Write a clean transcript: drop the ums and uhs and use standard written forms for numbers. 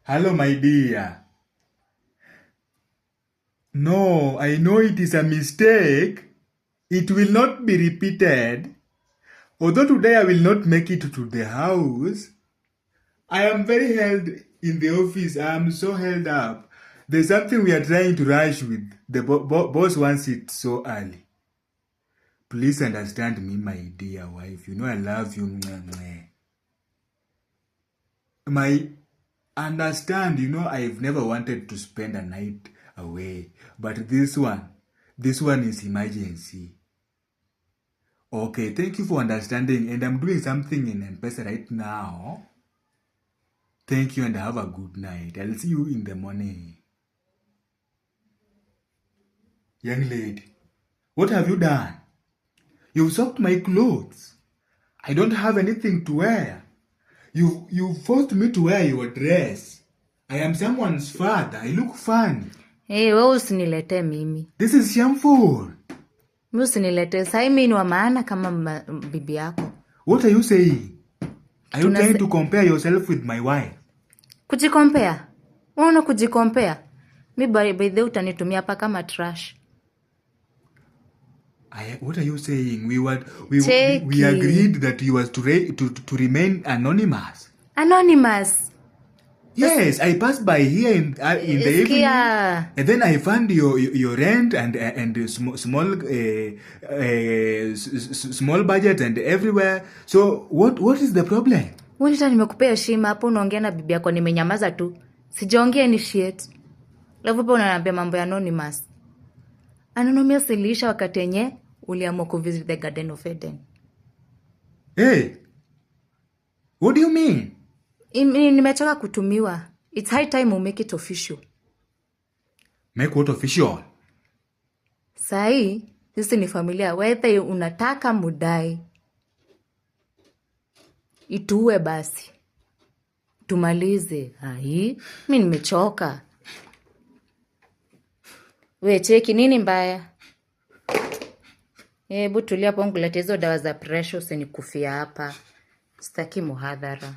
Hello, my dear. No, I know it is a mistake. It will not be repeated. Although today I will not make it to the house. I am very held in the office. I am so held up. There's something we are trying to rush with. The boss wants it so early. Please understand me, my dear wife. You know I love you. Understand, I've never wanted to spend a night away. But this one is emergency. Okay, thank you for understanding. And I'm doing something in M-Pesa right now. Thank you and have a good night. I'll see you in the morning. Young lady, what have you done? You've soaked my clothes. I don't have anything to wear. You forced me to wear your dress. I am someone's father. I look funny. Hey, wewe usinilete mimi. This is shameful. Mimi usinilete. Sasa mimi ni wa maana kama bibi yako. What are you saying? Are you trying to compare yourself with my wife? Kujikompea? Unaona kujikompea? Mimi by the way utanitumia hapa kama trash. What are you saying? We agreed that you was to remain anonymous. Anonymous? Yes, I passed by here in the evening, and then I found your rent and small budget and everywhere. So what is the problem? Unita nimekupea heshima hapo unaongea na bibi yako nimenyamaza tu. Sijaongea initiate. Alafu pa unaniambia mambo ya anonymous. Anonymous ilisha wakati yenye uliamua kuvisit the Garden of Eden. Hey, what do you mean? Nimechoka kutumiwa. It's high time we make it official. Make what official? Sai, sisi ni familia. Whether unataka mudai. Ituwe basi. Tumalize. Mimi nimechoka. We cheki nini mbaya? Hebu tulia hapo nikuletee hizo dawa za pressure usinikufia hapa. Sitaki muhadhara.